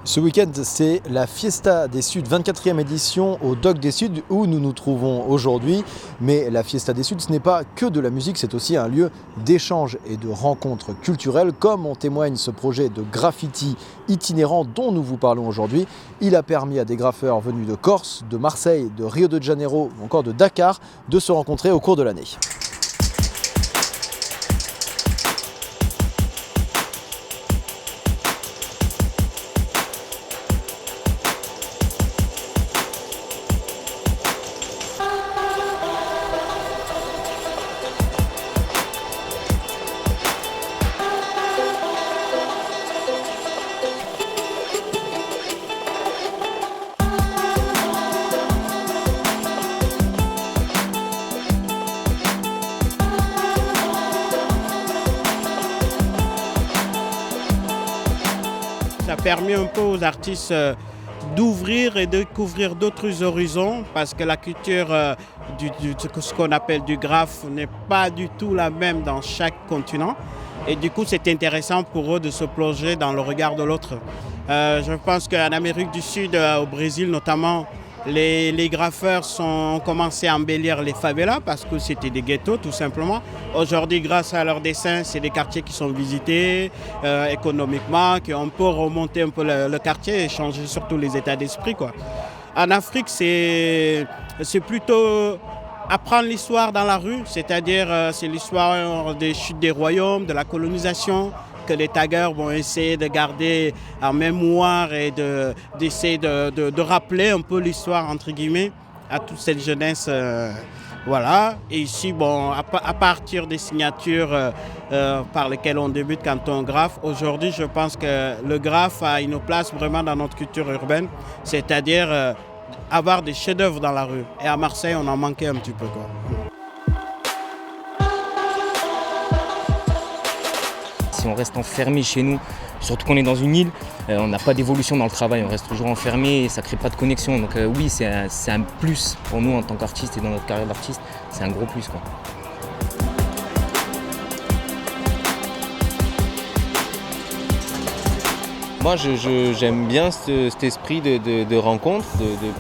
Ce week-end, c'est la Fiesta des Suds, 24e édition au Dock des Suds où nous nous trouvons aujourd'hui. Mais la Fiesta des Suds, ce n'est pas que de la musique, c'est aussi un lieu d'échange et de rencontres culturelles, comme en témoigne ce projet de graffiti itinérant dont nous vous parlons aujourd'hui. Il a permis à des graffeurs venus de Corse, de Marseille, de Rio de Janeiro ou encore de Dakar de se rencontrer au cours de l'année. Ça a permis un peu aux artistes d'ouvrir et de découvrir d'autres horizons parce que la culture ce qu'on appelle du graphe n'est pas du tout la même dans chaque continent. Et du coup, c'est intéressant pour eux de se plonger dans le regard de l'autre. Je pense qu'en Amérique du Sud, au Brésil notamment, les graffeurs ont commencé à embellir les favelas parce que c'était des ghettos tout simplement. Aujourd'hui, grâce à leurs dessins, c'est des quartiers qui sont visités économiquement, qu'on peut remonter un peu le quartier et changer surtout les états d'esprit, quoi. En Afrique, c'est plutôt apprendre l'histoire dans la rue, c'est-à-dire c'est l'histoire des chutes des royaumes, de la colonisation, que les taggers vont essayer de garder en mémoire et d'essayer de rappeler un peu l'histoire, entre guillemets, à toute cette jeunesse. Voilà. Et ici, bon, à partir des signatures par lesquelles on débute quand on graffe, aujourd'hui, je pense que le graphe a une place vraiment dans notre culture urbaine, c'est-à-dire avoir des chefs-d'œuvre dans la rue. Et à Marseille, on en manquait un petit peu, quoi. Si on reste enfermé chez nous, surtout qu'on est dans une île, on n'a pas d'évolution dans le travail, on reste toujours enfermé et ça ne crée pas de connexion. Donc oui, c'est un plus pour nous en tant qu'artiste et dans notre carrière d'artiste, c'est un gros plus, quoi. Moi, j'aime bien cet esprit de rencontre, de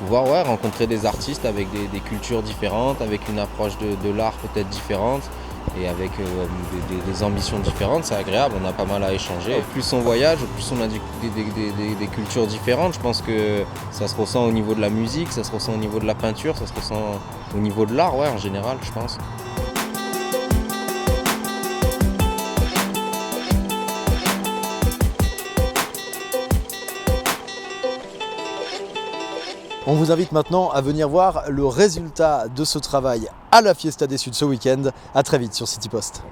pouvoir rencontrer des artistes avec des cultures différentes, avec une approche de l'art peut-être différente. Et avec des ambitions différentes, c'est agréable, on a pas mal à échanger. Plus on voyage, plus on a des cultures différentes. Je pense que ça se ressent au niveau de la musique, ça se ressent au niveau de la peinture, ça se ressent au niveau de l'art, ouais, en général, je pense. On vous invite maintenant à venir voir le résultat de ce travail à la Fiesta des Suds ce week-end. À très vite sur City Post.